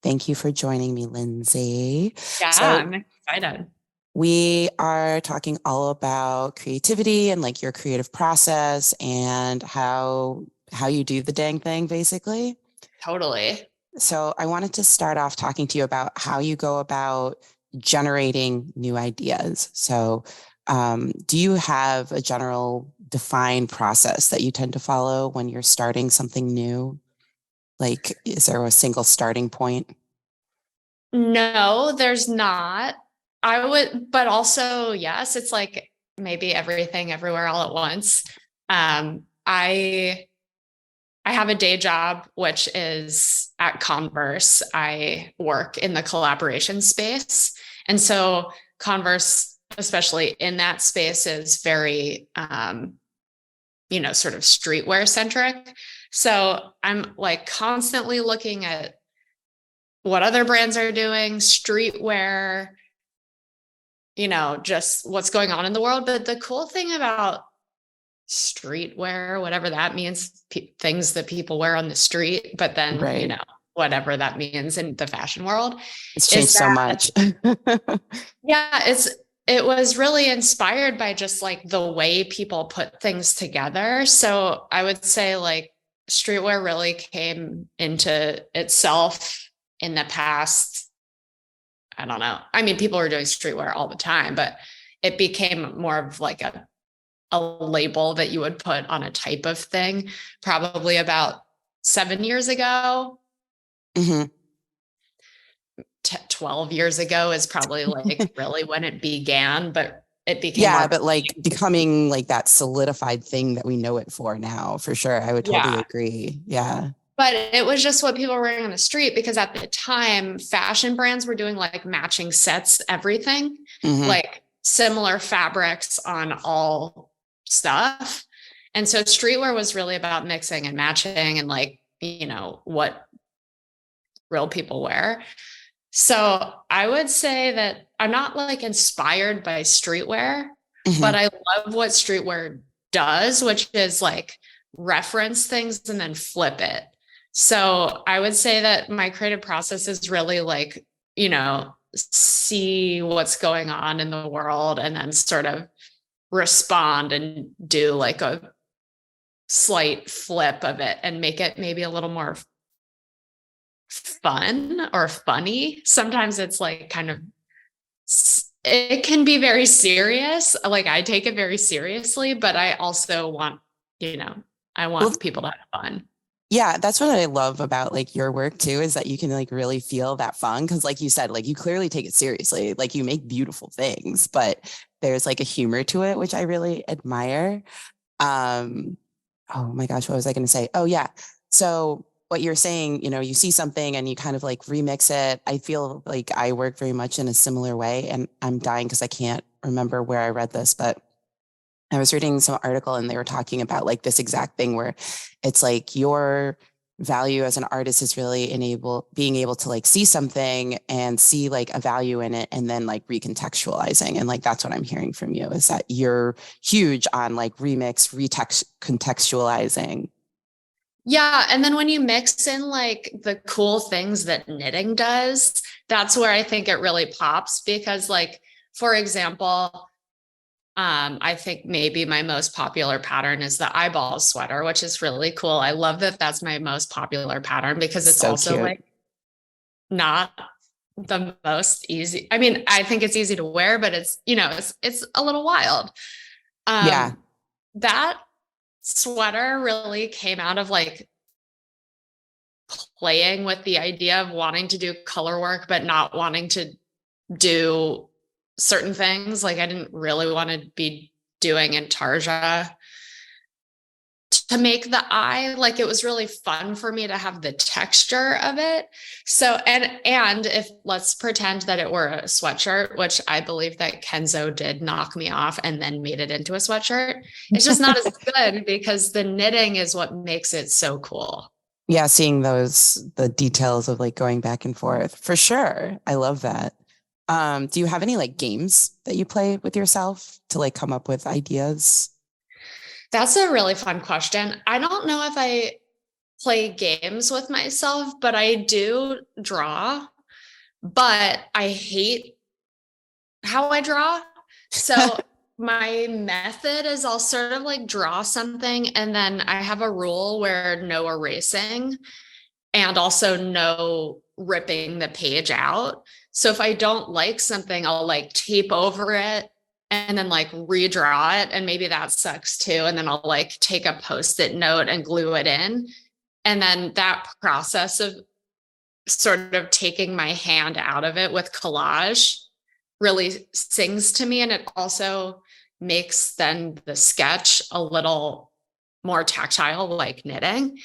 Thank you for joining me, Lindsay. Yeah, So I'm excited. we are talking all about creativity and like your creative process and how you do the dang thing, basically. Totally. So I wanted to start off talking to you about how you go about generating new ideas. Do you have a general defined process that you tend to follow when you're starting something new? Like, is there a single starting point? No, there's not. I would, but also, yes, it's like maybe everything everywhere all at once. I have a day job, which is at Converse. I work in the collaboration space. And so Converse, especially in that space, is very sort of streetwear centric. So I'm like constantly looking at what other brands are doing, streetwear, just what's going on in the world. But the cool thing about streetwear, whatever that means, things that people wear on the street, but then, Right. whatever that means in the fashion world, It's changed is so that, much. yeah, it was really inspired by just like the way people put things together. So I would say like streetwear really came into itself in the past. I don't know. I mean, people were doing streetwear all the time, but it became more of like a label that you would put on a type of thing, probably about 7 years ago. hmm 12 years ago is probably like really when it began, but it became Yeah, more. but like becoming like that solidified thing that we know it for now, for sure. I would totally Yeah. agree. Yeah. But it was just what people were wearing on the street because at the time, fashion brands were doing like matching sets, everything, hmm like similar fabrics on all stuff. And so streetwear was really about mixing and matching and like, what real people wear. So I would say that I'm not like inspired by streetwear, but hmm I love what streetwear does, which is like reference things and then flip it. So I would say that my creative process is really like, see what's going on in the world and then sort of respond and do like a slight flip of it and make it maybe a little more fun or funny. Sometimes it's like kind of, it can be very serious. Like I take it very seriously, but I also want, you know, I Well, want people to have fun. yeah, that's what I love about like your work too, is that you can like really feel that fun. Cause like you said, like you clearly take it seriously. Like you make beautiful things, but there's like a humor to it, which I really admire. Um, oh my gosh, what was I going to say? Oh yeah. So what you're saying, you see something and you kind of like remix it. I feel like I work very much in a similar way, and I'm dying because I can't remember where I read this, but I was reading some article and they were talking about like this exact thing where it's like your value as an artist is really being able to like see something and see like a value in it and then like recontextualizing. And like that's what I'm hearing from you, is that you're huge on like remix, retext contextualizing. Yeah. And then when you mix in like the cool things that knitting does, that's where I think it really pops because, like, for example, I think maybe my most popular pattern is the eyeball sweater, which is really cool. I love that that's my most popular pattern because it's So also cute. like not the most easy. I mean, I think it's easy to wear, but it's a little wild. Yeah. Um, that sweater really came out of like playing with the idea of wanting to do color work, but not wanting to do certain things. Like I didn't really want to be doing intarsia to make the eye. Like it was really fun for me to have the texture of it. So and if let's pretend that it were a sweatshirt, which I believe that Kenzo did knock me off and then made it into a sweatshirt, it's just not as good because the knitting is what makes it so cool. Yeah, seeing the details of like going back and forth for sure. I love that. Do you have any like games that you play with yourself to like come up with ideas? That's a really fun question. I don't know if I play games with myself, but I do draw, but I hate how I draw. So my method is I'll sort of like draw something and then I have a rule where no erasing and also no ripping the page out. So if I don't like something, I'll like tape over it and then like redraw it. And maybe that sucks too. And then I'll like take a post-it note and glue it in. And then that process of sort of taking my hand out of it with collage really sings to me. And it also makes then the sketch a little more tactile, like knitting.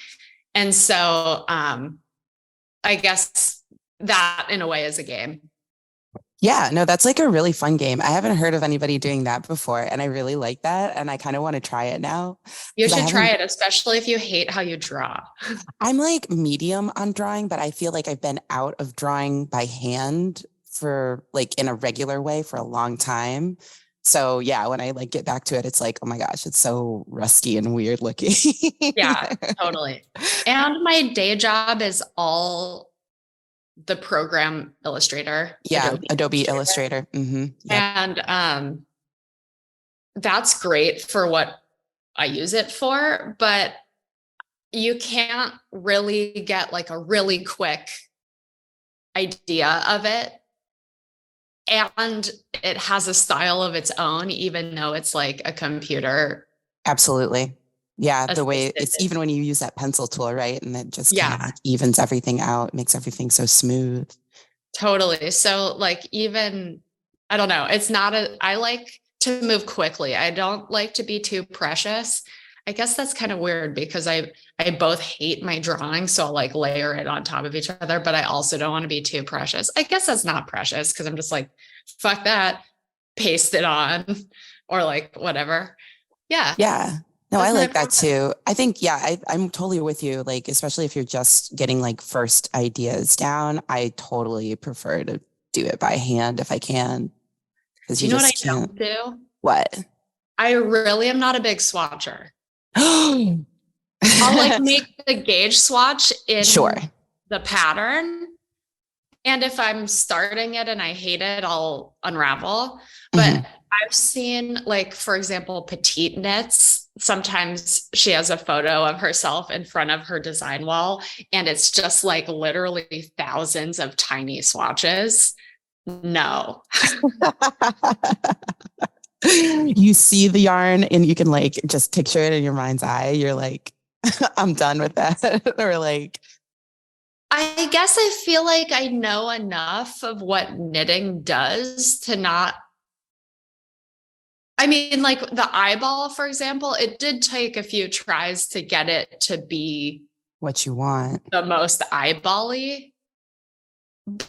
And so I guess that in a way is a game. Yeah, no, that's like a really fun game. I haven't heard of anybody doing that before, and I really like that. And I kind of want to try it now. You 'Cause I should try haven't, it, especially if you hate how you draw. I'm like medium on drawing, but I feel like I've been out of drawing by hand for like in a regular way for a long time. So yeah, when I like get back to it, it's like, oh my gosh, it's so rusty and weird looking. Yeah, totally. And my day job is all the program Illustrator, Yeah, Adobe Illustrator. Yep. And that's great for what I use it for, but you can't really get like a really quick idea of it. And it has a style of its own, even though it's like a computer. Absolutely. Yeah, the way assisted. it's even when you use that pencil tool, right? And it just kind of Yeah, like evens everything out, makes everything so smooth. totally. So like even, I don't know, it's not I like to move quickly. I don't like to be too precious. I guess that's kind of weird because I both hate my drawing, so I'll like layer it on top of each other, but I also don't want to be too precious. I guess that's not precious because I'm just like, fuck that, paste it on or like whatever. Yeah. Yeah. No, That's I my like that process. too. I think, yeah, I'm totally with you. Like, especially if you're just getting like first ideas down, I totally prefer to do it by hand if I can, because Do you you know what I just can't. don't do? What? I really am not a big swatcher. Sure. I'll like make the gauge swatch in the pattern. And if I'm starting it and I hate it, I'll unravel. But Mhm. I've seen, like, for example, petite knits. Sometimes she has a photo of herself in front of her design wall, and it's just like literally thousands of tiny swatches. No. You see the yarn and you can like just picture it in your mind's eye. You're like, I'm done with that. Or like, I guess I feel like I know enough of what knitting does to not. I mean, like the eyeball, for example, it did take a few tries to get it to be what you want. the most eyeball-y.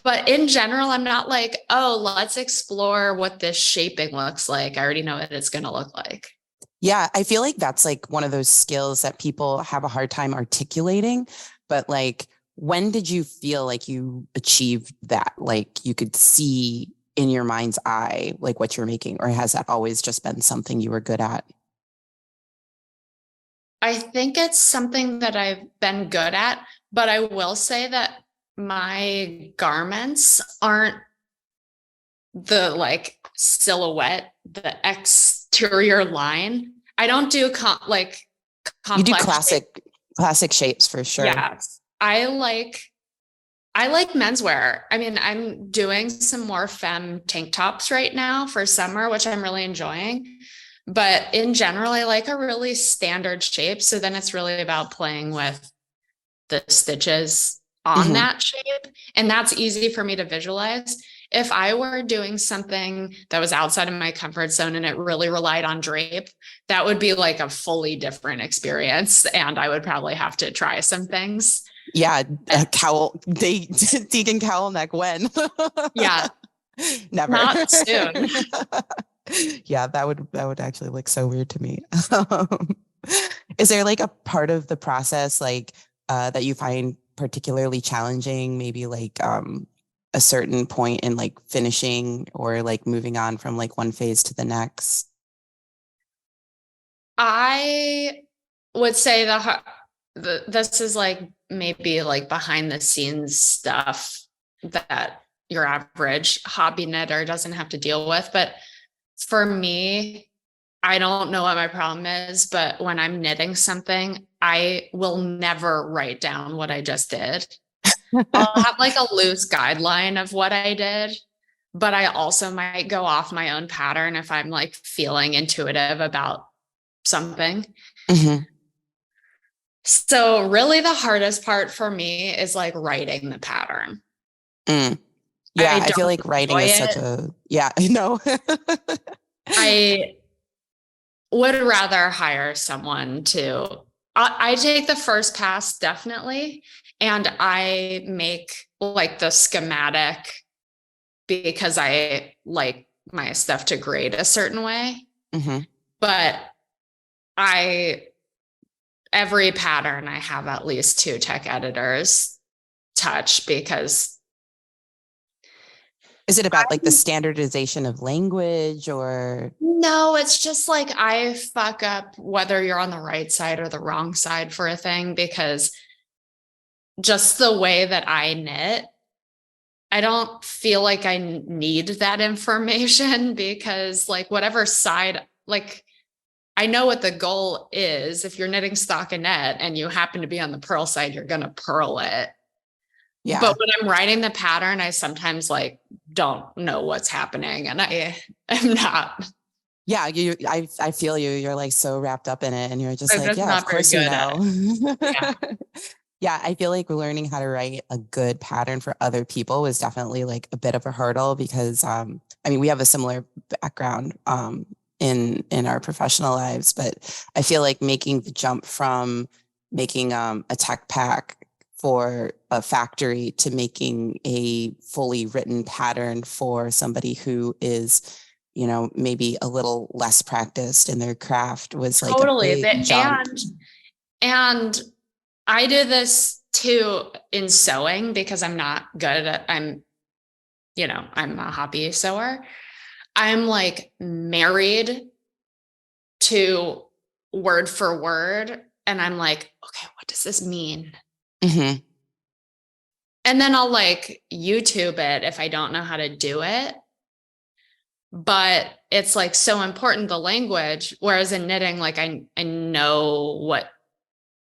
But in general, I'm not like, oh, let's explore what this shaping looks like. I already know what it's going to look like. Yeah, I feel like that's like one of those skills that people have a hard time articulating. But like, when did you feel like you achieved that? Like you could see in your mind's eye, like what you're making, or has that always just been something you were good at? I think it's something that I've been good at, but I will say that my garments aren't the like silhouette, the exterior line. I don't do like You do complex classic shapes for sure. Yes. I like menswear. I mean, I'm doing some more femme tank tops right now for summer, which I'm really enjoying. But in general, I like a really standard shape. So then it's really about playing with the stitches on Mhm. that shape. And that's easy for me to visualize. If I were doing something that was outside of my comfort zone and it really relied on drape, that would be like a fully different experience. And I would probably have to try some things. Yeah, a cowl, Degen cowl neck when? Yeah, Never. not soon. Yeah, that would actually look so weird to me. Is there like a part of the process like that you find particularly challenging? Maybe like a certain point in like finishing or like moving on from like one phase to the next? I would say this is like maybe like behind the scenes stuff that your average hobby knitter doesn't have to deal with. But for me, I don't know what my problem is, but when I'm knitting something, I will never write down what I just did. I'll have like a loose guideline of what I did, but I also might go off my own pattern if I'm like feeling intuitive about something. Mhm. So really the hardest part for me is like writing the pattern. Mm. Yeah, I I feel don't like writing enjoy is such it. a, yeah, no. I would rather hire someone to, I take the first pass definitely, and I make like the schematic because I like my stuff to grade a certain way. Mhm. But I, every pattern I have at least two tech editors touch because Is it about like the standardization of language or? no, it's just like I fuck up whether you're on the right side or the wrong side for a thing because just the way that I knit, I don't feel like I need that information because like whatever side, like I know what the goal is. If you're knitting stockinette and you happen to be on the purl side, you're going to purl it. Yeah. But when I'm writing the pattern, I sometimes like don't know what's happening and I am not. Yeah, I feel you. You're like so wrapped up in it and you're just I'm like, just yeah, of not very course you good at know. it. Yeah. Yeah, I feel like learning how to write a good pattern for other people was definitely like a bit of a hurdle because I mean we have a similar background in our professional lives, but I feel like making the jump from making a tech pack for a factory to making a fully written pattern for somebody who is, you know, maybe a little less practiced in their craft was like a Totally. big jump. And I do this too in sewing because I'm not good at I'm, you know, I'm a hobby sewer. I'm like married to word for word. And I'm like, okay, what does this mean? Mhm. And then I'll like YouTube it if I don't know how to do it. But it's like so important the language. Whereas in knitting, like I know what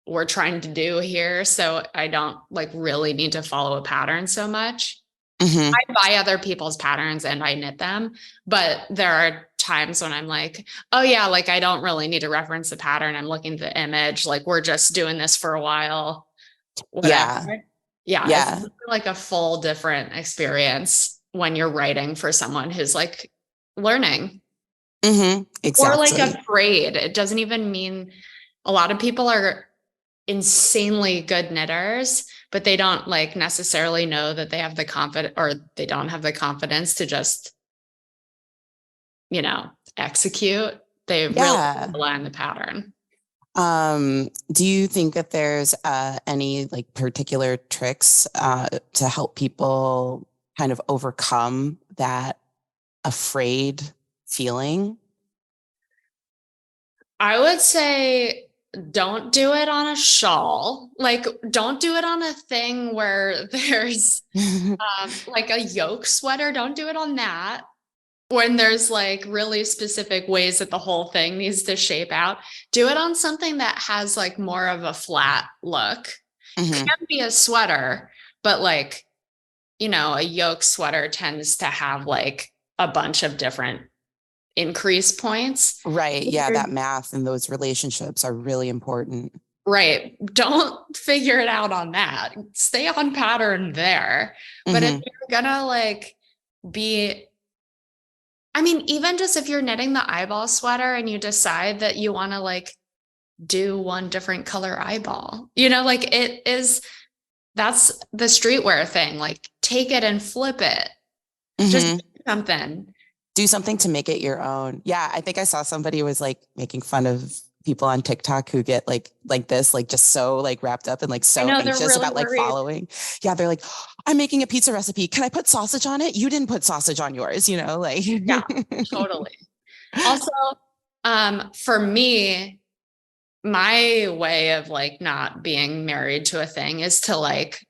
we're trying to do here. So I don't like really need to follow a pattern so much. Mhm. I buy other people's patterns and I knit them, but there are times when I'm like, oh yeah, like I don't really need to reference the pattern. I'm looking at the image, like we're just doing this for a while, whatever. Yeah. Yeah, it's Yeah. like a full different experience when you're writing for someone who's like learning or like Exactly. afraid. It doesn't even mean a lot of people are insanely good knitters, but they don't like necessarily know that they have the confidence or they don't have the confidence to just, you know, execute. They really Yeah. rely on the pattern. Do you think that there's any like particular tricks to help people kind of overcome that afraid feeling? I would say don't do it on a shawl. Like, don't do it on a thing where there's like a yoke sweater. Don't do it on that. When there's like really specific ways that the whole thing needs to shape out, do it on something that has like more of a flat look. Can Hmm. be a sweater, but like, you know, a yoke sweater tends to have like a bunch of different increase points. Right. Yeah, that math and those relationships are really important. Right. Don't figure it out on that. Stay on pattern there. But if Hmm. you're gonna like be, I mean, even just if you're knitting the eyeball sweater and you decide that you want to like do one different color eyeball, you know, like it is, that's the streetwear thing. Like take it and flip it. Just Hmm. do something. Do something to make it your own. Yeah, I think I saw somebody was like making fun of people on TikTok who get like this, like just so like wrapped up and like I so know they're anxious really about like worried. following. Yeah, they're like, I'm making a pizza recipe. Can I put sausage on it? You didn't put sausage on yours, you know, like. Yeah, totally. Also, for me, my way of like not being married to a thing is to like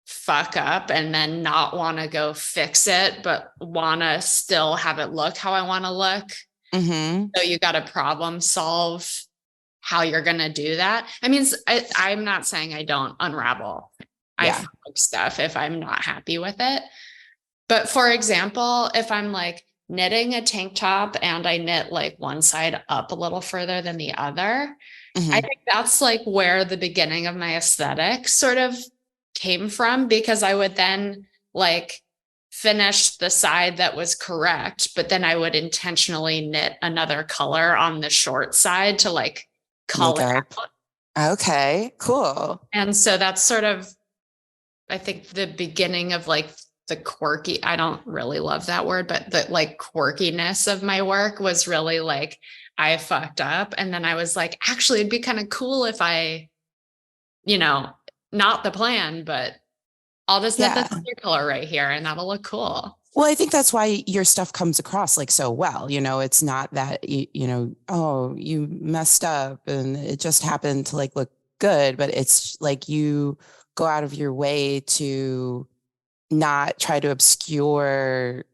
fuck up and then not want to go fix it, but want to still have it look how I want to look. Mm-hmm. So you got to problem solve how you're going to do that. I mean, I'm not saying I don't unravel. I Yeah. fuck stuff if I'm not happy with it. But for example, if I'm like knitting a tank top and I knit like one side up a little further than the other, I Mm-hmm. think that's like where the beginning of my aesthetic sort of came from, because I would then like finish the side that was correct, but then I would intentionally knit another color on the short side to like call Make it up. out. Okay, cool. And so that's sort of, I think, the beginning of like the quirky, I don't really love that word, but the like quirkiness of my work was really like, I fucked up. And then I was like, actually, it'd be kind of cool if I, you know, not the plan, but I'll just knit this Yeah. other color right here and that'll look cool. Well, I think that's why your stuff comes across like so well. It's not that oh, you messed up and it just happened to like look good, but it's like you go out of your way to not try to obscure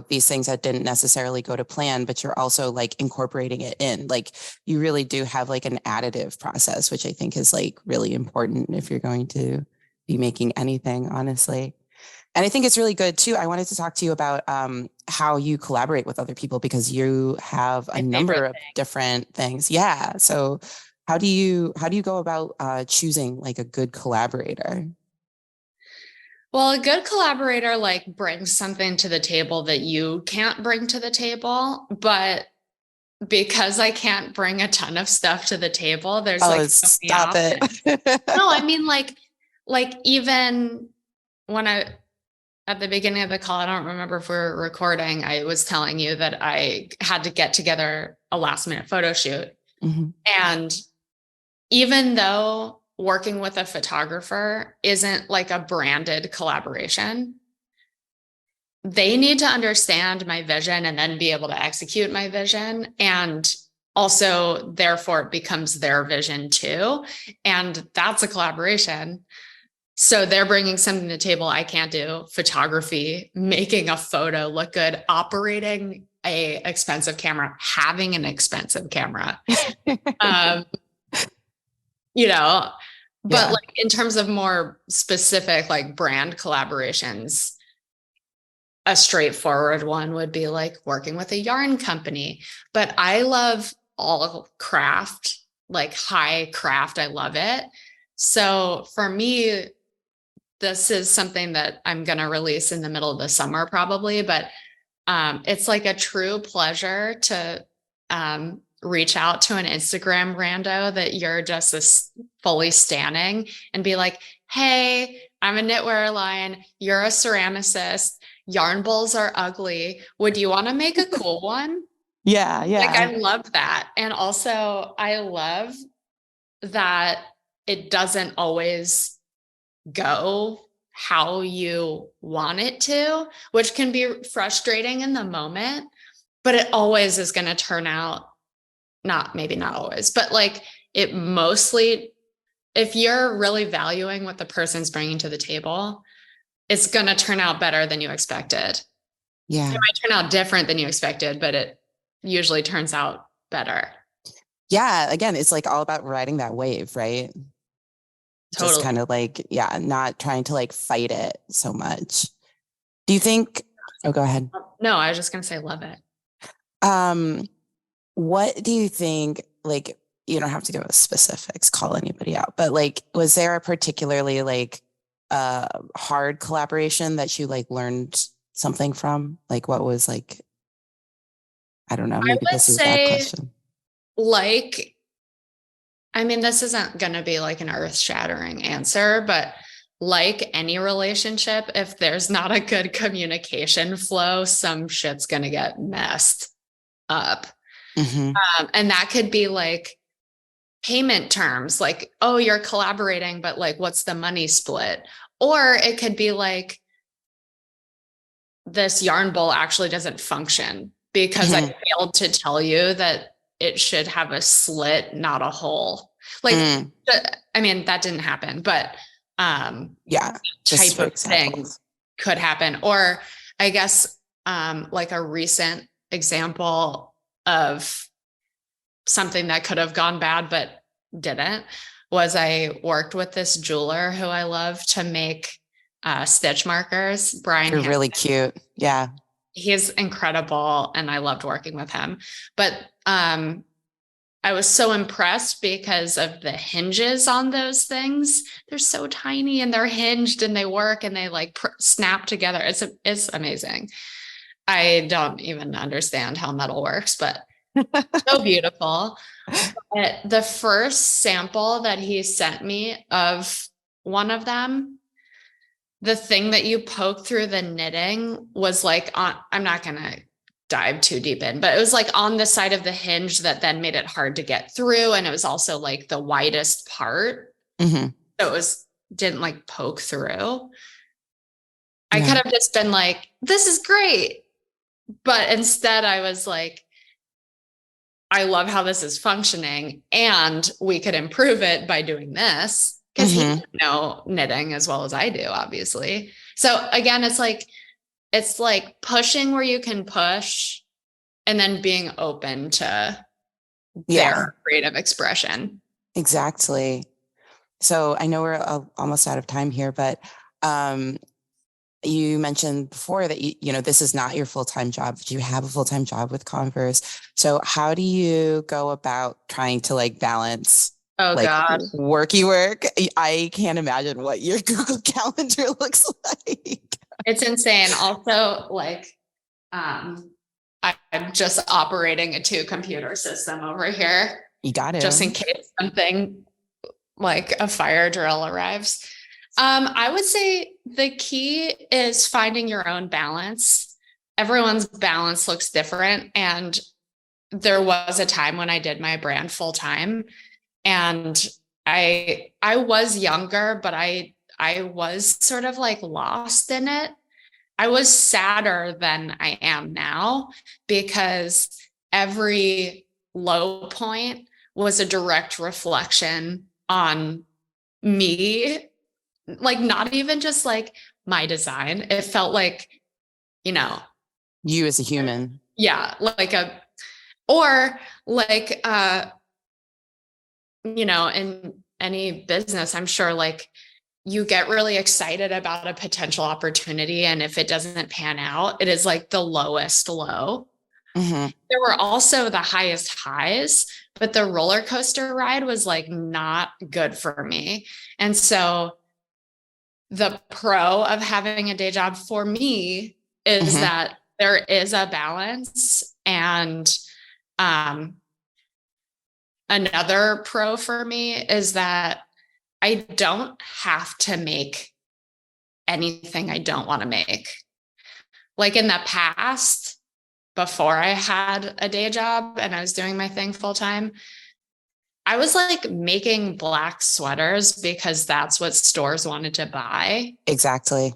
these things that didn't necessarily go to plan, but you're also like incorporating it in. Like you really do have like an additive process, which I think is like really important if you're going to be making anything, honestly. And I think it's really good too. I wanted to talk to you about how you collaborate with other people because you have a My number favorite of thing. different things. Yeah. So how do you go about choosing like a good collaborator? Well, a good collaborator like brings something to the table that you can't bring to the table, but because I can't bring a ton of stuff to the table, there's Oh, like so many stop it. options. No, I mean like even when I at the beginning of the call, I don't remember if we were recording, I was telling you that I had to get together a last minute photo shoot. Mhm. And even though working with a photographer isn't like a branded collaboration, they need to understand my vision and then be able to execute my vision. And also, therefore, it becomes their vision too. And that's a collaboration. So they're bringing something to the table I can't do: photography, making a photo look good, operating a expensive camera, having an expensive camera. Um, but Yeah. like in terms of more specific like brand collaborations, a straightforward one would be like working with a yarn company. But I love all craft, like high craft. I love it. So for me, this is something that I'm going to release in the middle of the summer probably, but it's like a true pleasure to reach out to an Instagram rando that you're just fully standing and be like, hey, I'm a knitwear line. You're a ceramicist. Yarn bowls are ugly. Would you want to make a cool one? Yeah. Like, Yeah. I love that. And also, I love that it doesn't always go how you want it to, which can be frustrating in the moment, but it always is going to turn out, maybe not always, but like it mostly, if you're really valuing what the person's bringing to the table, it's going to turn out better than you expected. It Yeah. might turn out different than you expected, but it usually turns out better. Yeah. Again, it's like all about riding that wave, right? Just Totally. kind of like, yeah, not trying to like fight it so much. Do you think, oh, go ahead. No, I was just going to say, love it. Um, what do you think, like, you don't have to give us specifics, call anybody out, but like, was there a particularly like hard collaboration that you like learned something from? Like what was like, I don't know, I maybe would this is a bad say, question. like, I mean, this isn't going to be like an earth shattering answer, but like any relationship, if there's not a good communication flow, some shit's going to get messed up. Mm-hmm. And that could be like payment terms, like, oh, you're collaborating, but like, what's the money split? Or it could be like, this yarn bowl actually doesn't function because I Mm-hmm. failed to tell you that it should have a slit, not a hole. Like, I mean, that didn't happen, but yeah, type of thing could happen. Or I guess like a recent example of something that could have gone bad but didn't was I worked with this jeweler who I love to make stitch markers. Brian, they're really cute. Yeah. He's incredible and I loved working with him. But I was so impressed because of the hinges on those things. They're so tiny and they're hinged and they work and they like snap together. It's amazing. I don't even understand how metal works, but so beautiful. But the first sample that he sent me of one of them, the thing that you poke through the knitting was like I'm not going to dive too deep in, but it was like on the side of the hinge that then made it hard to get through. And it was also like the widest part. So it didn't like poke through. I could have just been like, this is great. But instead I was like, I love how this is functioning and we could improve it by doing this, because he doesn't know knitting as well as I do, obviously. So again, it's like pushing where you can push and then being open to their creative expression. Exactly. So I know we're almost out of time here, but you mentioned before that, you know, this is not your full-time job, but you have a full-time job with Converse. So how do you go about trying to like balance worky work? I can't imagine what your calendar looks like. It's insane. Also, like, I'm just operating a 2-computer system over here. You got it. Just in case something like a fire drill arrives. I would say the key is finding your own balance. Everyone's balance looks different. And there was a time when I did my brand full time and I was younger, but I was sort of like lost in it. I was sadder than I am now because every low point was a direct reflection on me. Like, not even just like my design. It felt like, you know, you as a human. Yeah. You know, in any business, I'm sure like you get really excited about a potential opportunity. And if it doesn't pan out, it is like the lowest low. There were also the highest highs, but the roller coaster ride was like not good for me. And so the pro of having a day job for me is that there is a balance. And another pro for me is that I don't have to make anything I don't want to make. Like in the past, before I had a day job and I was doing my thing full time, I was like making black sweaters because that's what stores wanted to buy. Exactly.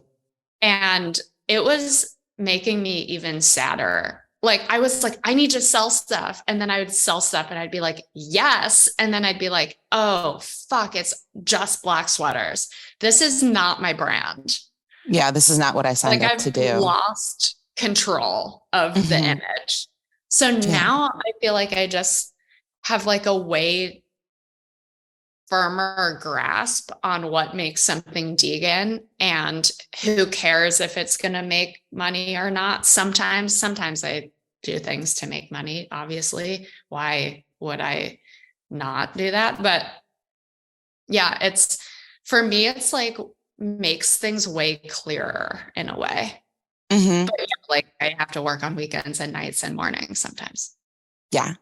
And it was making me even sadder. Like I was like, I need to sell stuff. And then I would sell stuff and I'd be like, yes. And then I'd be like, oh, fuck, it's just black sweaters. This is not my brand. Yeah, this is not what I signed up to do. I've lost control of the image. So now I feel like I just have like a way firmer grasp on what makes something Degen and who cares if it's going to make money or not. Sometimes I do things to make money, obviously. Why would I not do that? But yeah, for me, it's like makes things way clearer in a way. But yeah, like I have to work on weekends and nights and mornings sometimes. Yeah.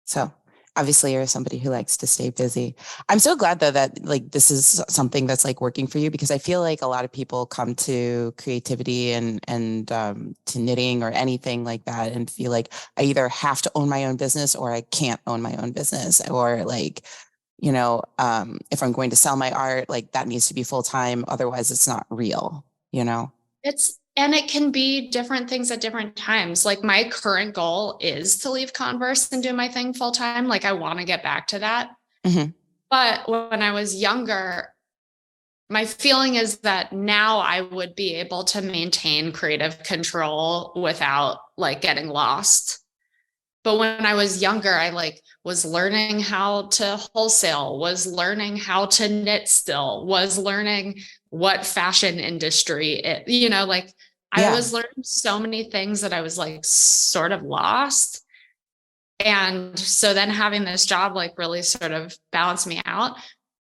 So obviously you're somebody who likes to stay busy. I'm so glad though that like this is something that's like working for you, because I feel like a lot of people come to creativity and to knitting or anything like that and feel like I either have to own my own business or I can't own my own business, or like, you know, if I'm going to sell my art, like that needs to be full time. Otherwise it's not real, you know? And it can be different things at different times. Like my current goal is to leave Converse and do my thing full time. Like I want to get back to that. Mhm. But when I was younger, my feeling is that now I would be able to maintain creative control without like getting lost. But when I was younger, I like was learning how to wholesale, was learning how to knit still, was learning what fashion industry it, like I Yeah, was learning so many things that I was like sort of lost. And so then having this job like really sort of balanced me out.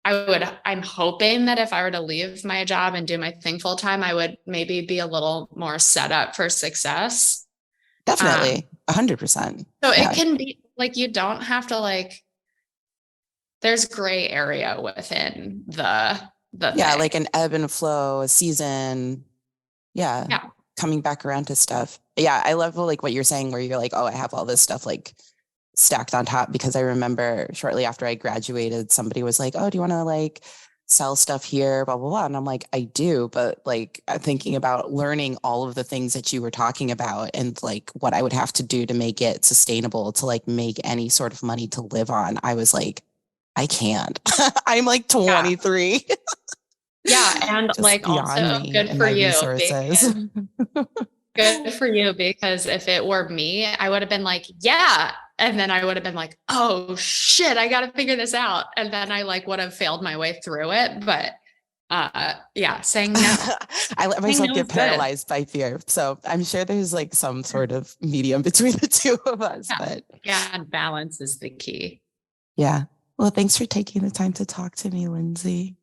I'm hoping that if I were to leave my job and do my thing full time, I would maybe be a little more set up for success. Um, definitely. 100%. so it Yeah. can be like, you don't have to like, there's gray area within the Yeah. thing. Like an ebb and flow, a season. Yeah. Yeah. Coming back around to stuff. Yeah. I love like what you're saying where you're like, oh, I have all this stuff like stacked on top because I remember shortly after I graduated, somebody was like, oh, do you want to like sell stuff here, blah, blah, blah. And I'm like, I do. But like thinking about learning all of the things that you were talking about and like what I would have to do to make it sustainable, to like make any sort of money to live on, I was like, I can't. I'm like Yeah. 23. Yeah. And Just like beyond also me good and for my you resources. because good for you because if it were me, I would have been like, yeah. And then I would have been like, oh shit, I got to figure this out. And then I like would have failed my way through it. But yeah, saying no. I let Saying myself no get is good. paralyzed by fear. So I'm sure there's like some sort of medium between the two of us. Yeah. But Yeah. And balance is the key. yeah. Well, thanks for taking the time to talk to me, Lindsay.